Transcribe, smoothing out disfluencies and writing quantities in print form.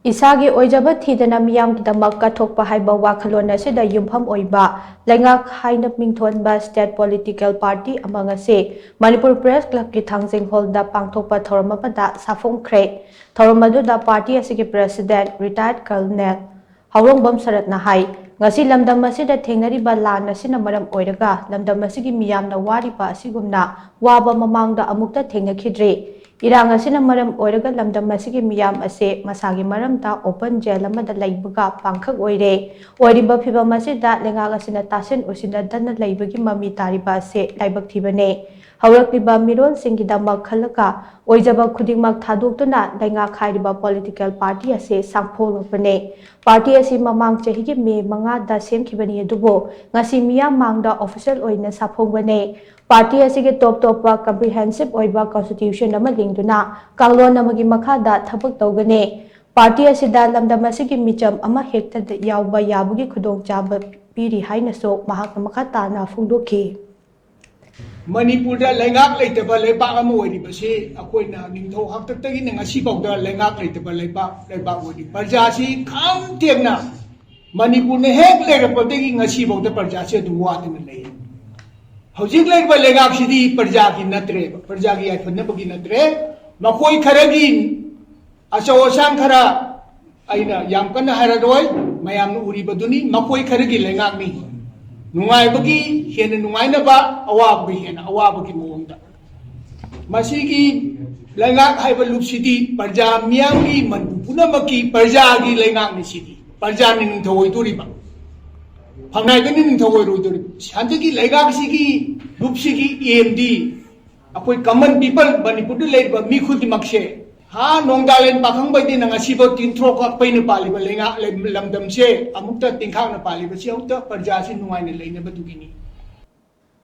ꯏꯁꯥꯒꯤ ꯑꯣꯏꯖꯕ ꯊꯤꯗꯅ ꯃꯤꯌꯥꯝꯒꯤꯗꯃꯛ ꯀꯠꯊꯣꯛꯄ ꯍꯥꯏꯕ ꯋꯥꯈꯜꯂꯣꯟ ꯑꯁꯤꯗ ꯌꯨꯝꯐꯝ ꯑꯣꯏꯕ ꯂꯩꯉꯥꯛ ꯍꯥꯏꯅ ꯃꯤꯡꯊꯣꯟꯕ ꯁ꯭ꯇꯦꯠ ꯄꯣꯂꯤꯇꯤꯀꯦꯜ ꯄꯥꯔꯇꯤ ꯑꯃ ꯉꯁꯤ ꯃꯅꯤꯄꯨꯔ ꯄ꯭ꯔꯦꯁ ꯀ꯭ꯂꯕꯀꯤ ꯊꯥꯡꯖꯤꯡ ꯍꯣꯜꯗ ꯄꯥꯡꯊꯣꯛꯄ ꯊꯧꯔꯝ ꯑꯃꯗ ꯁꯥꯐꯣꯡꯈ꯭ꯔꯦ꯫ ꯊꯧꯔꯝ ꯑꯗꯨꯗ ꯄꯥꯔꯇꯤ ꯑꯁꯤꯒꯤ ꯄ꯭ꯔꯦꯁꯤꯗꯦꯟꯠ ꯔꯤꯇꯥꯌꯔꯗ ꯀꯔꯅꯦꯜ ꯍꯥꯎꯔꯣꯡꯕꯝ ꯁꯔꯠꯅ ꯍꯥꯏ ꯉꯁꯤ ꯂꯝꯗꯝ ꯑꯁꯤꯗ ꯊꯦꯡꯅꯔꯤꯕ ꯂꯥꯟ ꯑꯁꯤꯅ ꯃꯔꯝ ꯑꯣꯏꯔꯒ ꯂꯝꯗꯝ ꯑꯁꯤꯒꯤ ꯃꯤꯌꯥꯝꯅ ꯋꯥꯔꯤꯕ ꯑꯁꯤꯒꯨꯝꯅ ꯋꯥꯕ ꯃꯃꯥꯡꯗ ꯑꯃꯨꯛꯇ ꯊꯦꯡꯅꯈꯤꯗ꯭ꯔꯤ꯫ ꯏꯔꯥꯡ ꯑꯁꯤꯅ ꯃꯔꯝ ꯑꯣꯏꯔꯒ ꯂꯝꯗꯝ ꯑꯁꯤꯒꯤ ꯃꯤꯌꯥꯝ ꯑꯁꯤ ꯃꯁꯥꯒꯤ ꯃꯔꯝꯗ ꯑꯣꯄꯟ ꯖꯦꯜ ꯑꯃꯗ ꯂꯩꯕꯒ ꯄꯥꯡꯈꯛ ꯑꯣꯏꯔꯦ꯫ ꯑꯣꯏꯔꯤꯕ ꯐꯤꯚꯝ ꯑꯁꯤꯗ ꯂꯩꯉꯥꯛ ꯑꯁꯤꯅ ꯇꯥꯁꯤꯟ ꯎꯁꯤꯟꯅꯗꯅ ꯂꯩꯕꯒꯤ ꯃꯃꯤ ꯇꯥꯔꯤꯕ ꯑꯁꯤ ꯂꯥꯏꯕꯛ ꯊꯤꯕꯅꯤ꯫ ꯍꯧꯔꯛꯂꯤꯕ ꯃꯤꯔꯣꯜꯁꯤꯡꯒꯤꯗꯃꯛ ꯈꯜꯂꯒ ꯑꯣꯏꯖꯕ ꯈꯨꯗꯤꯡꯃꯛ ꯊꯥꯗꯣꯛꯇꯨꯅ ꯂꯩꯉꯥꯛ ꯍꯥꯏꯔꯤꯕ ꯄꯣꯂꯤꯇꯤꯀꯦꯜ ꯄꯥꯔꯇꯤ ꯑꯁꯤ ꯁꯥꯡꯐꯣꯛꯂꯛꯄꯅꯤ꯫ ꯄꯥꯔꯇꯤ ꯑꯁꯤ ꯃꯃꯥꯡ ꯆꯍꯤꯒꯤ ꯃꯦ 5ꯗ ꯁꯦꯝꯈꯤꯕꯅꯤ ꯑꯗꯨꯕꯨ ꯉꯁꯤ ꯃꯤꯌꯥꯝ ꯃꯥꯡꯗ ꯑꯣꯐꯤꯁꯤꯌꯦꯜ ꯑꯣꯏꯅ ꯁꯥꯐꯣꯡꯕꯅꯤ꯫ ꯄꯥꯔꯇꯤ ꯑꯁꯤꯒꯤ ꯇꯣꯞ ꯇꯣꯞꯄ ꯀꯝꯄ꯭ꯔꯤꯍꯦꯟꯁꯤꯚ ꯑꯣꯏꯕ ꯀꯟꯁꯇꯤꯇ꯭ꯌꯨꯁꯟ ꯑꯃ ꯂꯤꯡꯗꯨꯅ ꯀꯥꯡꯂꯣꯟ ꯑꯃꯒꯤ ꯃꯈꯥꯗ ꯊꯕꯛ ꯇꯧꯒꯅꯤ꯫ ꯄꯥꯔꯇꯤ ꯑꯁꯤꯗ ꯂꯝꯗꯝ ꯑꯁꯤꯒꯤ ꯃꯤꯆꯝ ꯑꯃꯍꯦꯛꯇꯗ ꯌꯥꯎꯕ ꯌꯥꯕꯒꯤ ꯈꯨꯗꯣꯡꯆꯥꯕ ꯄꯤꯔꯤ ꯍꯥꯏꯅꯁꯨ ꯃꯍꯥꯛꯅ ꯃꯈꯥ ꯇꯥꯅ ꯐꯣꯡꯗꯣꯛꯈꯤ꯫ ꯃꯅꯤꯄꯨꯔꯗ ꯂꯩꯉꯥꯛ ꯂꯩꯇꯕ ꯂꯩꯕꯥꯛ ꯑꯃ ꯑꯣꯏꯔꯤꯕꯁꯤ ꯑꯩꯈꯣꯏꯅ ꯅꯤꯡꯊꯧ ꯍꯥꯛꯇꯛꯇꯒꯤꯅ ꯉꯁꯤꯐꯥꯎꯗ ꯂꯩꯉꯥꯛ ꯂꯩꯇꯕ ꯂꯩꯕꯥꯛ ꯑꯣꯏꯔꯤ꯫ ꯄ꯭ꯔꯖꯥꯁꯤ ꯈꯝ ꯊꯦꯡꯅ ꯃꯅꯤꯄꯨꯔꯅ ꯍꯦꯛ ꯂꯩꯔꯛꯄꯗꯒꯤ ꯉꯁꯤꯐꯥꯎꯗ ꯄ꯭ꯔꯖꯥꯁꯤ ꯑꯗꯨꯝ ꯋꯥꯗꯨꯅ ꯂꯩ꯫ ꯍꯧꯖꯤꯛ ꯂꯩꯔꯤꯕ ꯂꯩꯉꯥꯛꯁꯤꯗꯤ ꯄ꯭ꯔꯖꯥꯒꯤ ꯅꯠꯇ꯭ꯔꯦꯕ, ꯄ꯭ꯔꯖꯥꯒꯤ ꯌꯥꯏꯐꯅꯕꯒꯤ ꯅꯠꯇ꯭ꯔꯦ꯫ ꯃꯈꯣꯏ ꯈꯔꯒꯤ ꯑꯆꯧ ꯑꯁꯥꯡ ꯈꯔ, ꯑꯩꯅ ꯌꯥꯝ ꯀꯟꯅ ꯍꯥꯏꯔꯔꯣꯏ, ꯃꯌꯥꯝꯅ ꯎꯔꯤꯕꯗꯨꯅꯤ, ꯃꯈꯣꯏ ꯈꯔꯒꯤ ꯂꯩꯉꯥꯛꯅꯤ꯫ ꯅꯨꯡꯉꯥꯏꯕꯒꯤ ꯍꯦꯟꯅ ꯅꯨꯡꯉꯥꯏꯅꯕ, ꯑꯋꯥꯕꯒꯤ ꯍꯦꯟꯅ ꯑꯋꯥꯕꯒꯤ ꯃꯑꯣꯡꯗ ꯃꯁꯤꯒꯤ ꯂꯩꯉꯥꯛ ꯍꯥꯏꯕ ꯂꯨꯞꯁꯤꯗꯤ ꯄ꯭ꯔꯖꯥ ꯃꯤꯌꯥꯝꯒꯤ ꯃꯅꯤꯄꯨꯔ ꯄꯨꯝꯅꯃꯛꯀꯤ ꯄ꯭ꯔꯖꯥꯒꯤ ꯂꯩꯉꯥꯛꯅꯤ꯫ ꯁꯤꯗꯤ ꯄ꯭ꯔꯖꯥꯅ ꯅꯤꯡꯊꯧ ꯑꯣꯏꯗꯣꯔꯤꯕ, ꯐꯝꯅꯥꯏꯕꯅ ꯅꯤꯡꯊꯧ ꯑꯣꯏꯔꯣꯏꯗꯣꯔꯤꯕ꯫ ꯍꯟꯗꯛꯀꯤ ꯂꯩꯉꯥꯛꯁꯤꯒꯤ ꯂꯨꯞꯁꯤꯒꯤ ꯑꯦꯝꯗꯤ ꯑꯩꯈꯣꯏ ꯀꯃꯟ ꯄꯤꯄꯜ, ꯃꯅꯤꯄꯨꯔꯗ ꯂꯩꯔꯤꯕ ꯃꯤ ꯈꯨꯗꯤꯡꯃꯛꯁꯦ ꯅꯣꯡꯗꯥꯂꯦꯟ ꯄꯥꯈꯪꯕꯩꯗꯤꯅ ꯉꯁꯤꯐꯥꯎ ꯇꯤꯟꯊ꯭ꯔꯣꯛ ꯄꯩꯅ ꯄꯥꯜꯂꯤꯕ ꯂꯝꯗꯝꯁꯦ ꯑꯃꯨꯛꯇ ꯇꯤꯡꯈꯥꯛꯅ ꯄꯥꯜꯂꯤꯕꯁꯤ ꯑꯃꯨꯛꯇ ꯄ꯭ꯔꯖꯥꯁꯤ ꯅꯨꯡꯉꯥꯏꯅ ꯂꯩꯅꯕꯗꯨꯒꯤꯅꯤ꯫